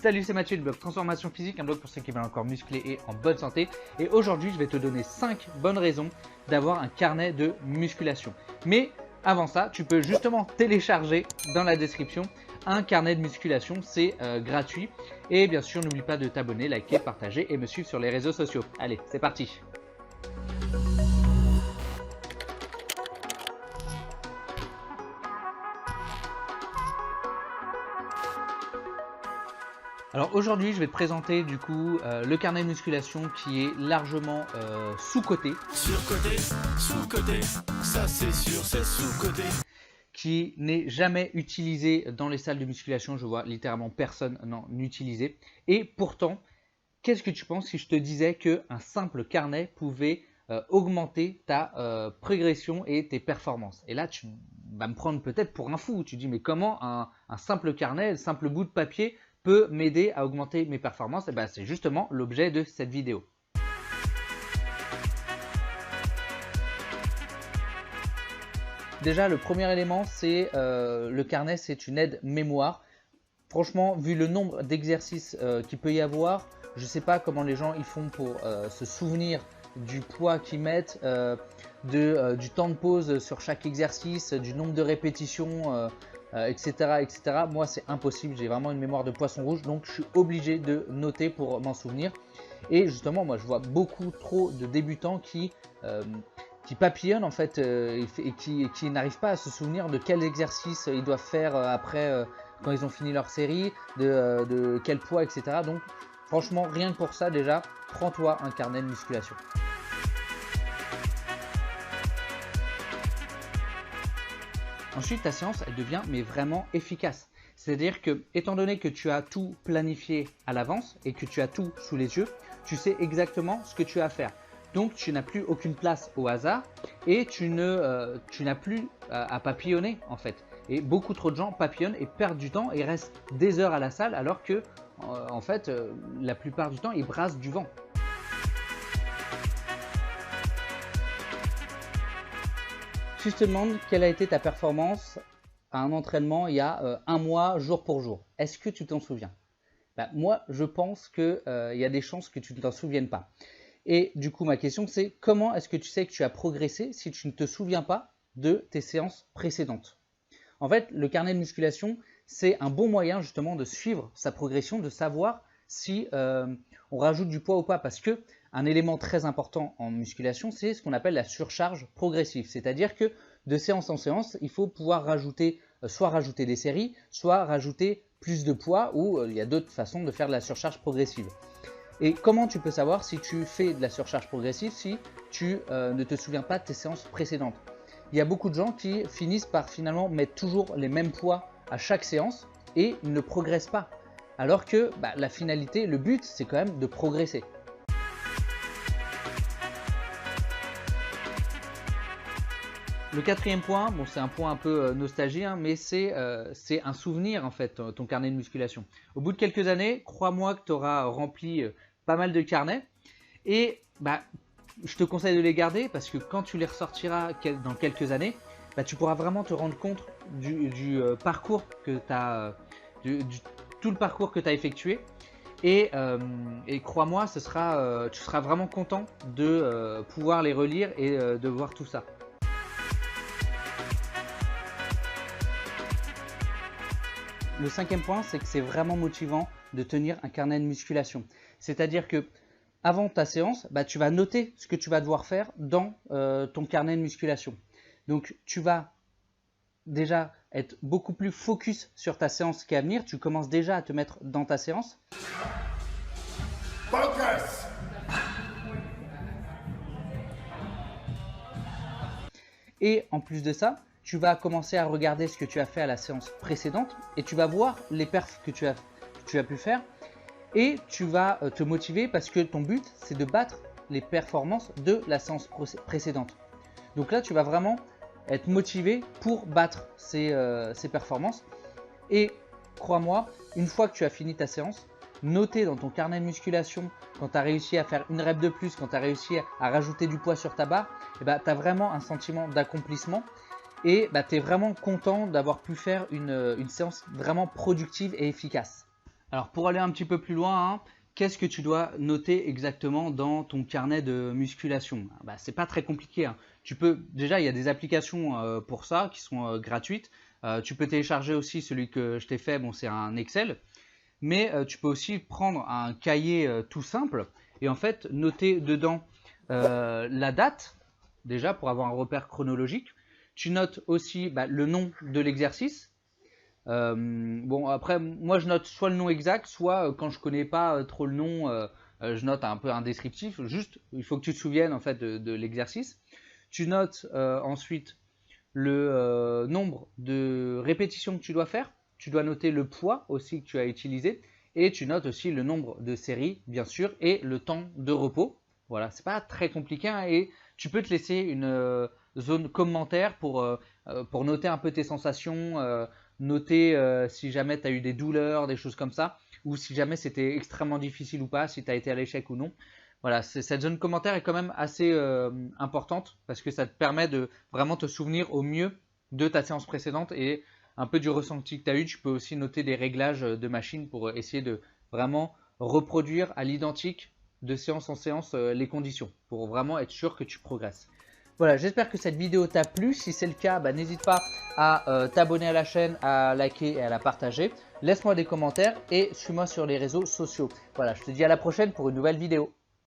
Salut, c'est Mathieu du blog Transformation Physique, un blog pour ceux qui veulent encore muscler et en bonne santé. Et aujourd'hui, je vais te donner 5 bonnes raisons d'avoir un carnet de musculation. Mais avant ça, tu peux justement télécharger dans la description un carnet de musculation, c'est gratuit. Et bien sûr, n'oublie pas de t'abonner, liker, partager et me suivre sur les réseaux sociaux. Allez, c'est parti! Alors aujourd'hui, je vais te présenter du coup le carnet de musculation qui est largement sous-coté. Surcoté, sous-coté, ça c'est sûr, c'est sous-coté. Qui n'est jamais utilisé dans les salles de musculation. Je vois littéralement personne n'en utiliser. Et pourtant, qu'est-ce que tu penses si je te disais qu'un simple carnet pouvait augmenter ta progression et tes performances? Et là, tu vas me prendre peut-être pour un fou. Tu dis, mais comment un simple carnet, un simple bout de papier peut m'aider à augmenter mes performances? Et ben, c'est justement l'objet de cette vidéo. Déjà, le premier élément, c'est le carnet, c'est une aide mémoire. Franchement, vu le nombre d'exercices qu'il peut y avoir, je ne sais pas comment les gens ils font pour se souvenir du poids qu'ils mettent, du temps de pause sur chaque exercice, du nombre de répétitions, etc., etc. Moi, c'est impossible. J'ai vraiment une mémoire de poisson rouge, donc je suis obligé de noter pour m'en souvenir. Et justement, moi, je vois beaucoup trop de débutants qui papillonnent en fait et qui n'arrivent pas à se souvenir de quel exercice ils doivent faire après quand ils ont fini leur série, de quel poids, etc. Donc franchement, rien que pour ça déjà, prends-toi un carnet de musculation. Ensuite, ta séance, elle devient mais vraiment efficace. C'est-à-dire que, étant donné que tu as tout planifié à l'avance et que tu as tout sous les yeux, tu sais exactement ce que tu as à faire. Donc, tu n'as plus aucune place au hasard et tu n'as plus à papillonner en fait. Et beaucoup trop de gens papillonnent et perdent du temps et restent des heures à la salle alors que, en fait, la plupart du temps, ils brassent du vent. Si je te demande quelle a été ta performance à un entraînement il y a un mois, jour pour jour, est-ce que tu t'en souviens? Moi, je pense qu'il y a des chances que tu ne t'en souviennes pas. Et du coup, ma question, c'est comment est-ce que tu sais que tu as progressé si tu ne te souviens pas de tes séances précédentes? En fait, le carnet de musculation, c'est un bon moyen justement de suivre sa progression, de savoir si on rajoute du poids ou pas. Parce que un élément très important en musculation, c'est ce qu'on appelle la surcharge progressive. C'est-à-dire que de séance en séance, il faut pouvoir rajouter, soit rajouter des séries, soit rajouter plus de poids, ou il y a d'autres façons de faire de la surcharge progressive. Et comment tu peux savoir si tu fais de la surcharge progressive si tu ne te souviens pas de tes séances précédentes? Il y a beaucoup de gens qui finissent par finalement mettre toujours les mêmes poids à chaque séance et ne progressent pas. Alors que la finalité, le but, c'est quand même de progresser. Le quatrième point, bon, c'est un point un peu nostalgie, hein, mais c'est un souvenir en fait, ton carnet de musculation. Au bout de quelques années, crois-moi que tu auras rempli pas mal de carnets et je te conseille de les garder parce que quand tu les ressortiras dans quelques années, tu pourras vraiment te rendre compte du parcours que tu as, tout le parcours que tu as effectué. Et crois-moi, tu seras vraiment content de pouvoir les relire et de voir tout ça. Le cinquième point, c'est que c'est vraiment motivant de tenir un carnet de musculation. C'est-à-dire que avant ta séance, tu vas noter ce que tu vas devoir faire dans ton carnet de musculation. Donc, tu vas déjà être beaucoup plus focus sur ta séance qui est à venir. Tu commences déjà à te mettre dans ta séance. Focus! Et en plus de ça, tu vas commencer à regarder ce que tu as fait à la séance précédente et tu vas voir les perfs que tu as pu faire et tu vas te motiver parce que ton but, c'est de battre les performances de la séance précédente. Donc là, tu vas vraiment être motivé pour battre ces performances. Et crois-moi, une fois que tu as fini ta séance, noter dans ton carnet de musculation quand tu as réussi à faire une rep de plus, quand tu as réussi à rajouter du poids sur ta barre, tu as vraiment un sentiment d'accomplissement. Et tu es vraiment content d'avoir pu faire une séance vraiment productive et efficace. Alors pour aller un petit peu plus loin, hein, qu'est-ce que tu dois noter exactement dans ton carnet de musculation? Bah, c'est pas très compliqué, hein. Déjà, il y a des applications pour ça qui sont gratuites. Tu peux télécharger aussi celui que je t'ai fait, bon, c'est un Excel. Mais tu peux aussi prendre un cahier tout simple et en fait noter dedans la date, déjà pour avoir un repère chronologique. Tu notes aussi le nom de l'exercice. Bon, après, moi je note soit le nom exact, soit quand je connais pas trop le nom, je note un peu un descriptif. Juste, il faut que tu te souviennes en fait de l'exercice. Tu notes ensuite le nombre de répétitions que tu dois faire. Tu dois noter le poids aussi que tu as utilisé. Et tu notes aussi le nombre de séries, bien sûr, et le temps de repos. Voilà, c'est pas très compliqué, hein, et tu peux te laisser une zone commentaire pour noter un peu tes sensations, noter si jamais tu as eu des douleurs, des choses comme ça, ou si jamais c'était extrêmement difficile ou pas, si tu as été à l'échec ou non. Voilà, cette zone commentaire est quand même assez importante parce que ça te permet de vraiment te souvenir au mieux de ta séance précédente et un peu du ressenti que tu as eu. Tu peux aussi noter des réglages de machine pour essayer de vraiment reproduire à l'identique de séance en séance les conditions pour vraiment être sûr que tu progresses. Voilà, j'espère que cette vidéo t'a plu. Si c'est le cas, n'hésite pas à t'abonner à la chaîne, à liker et à la partager. Laisse-moi des commentaires et suis-moi sur les réseaux sociaux. Voilà, je te dis à la prochaine pour une nouvelle vidéo.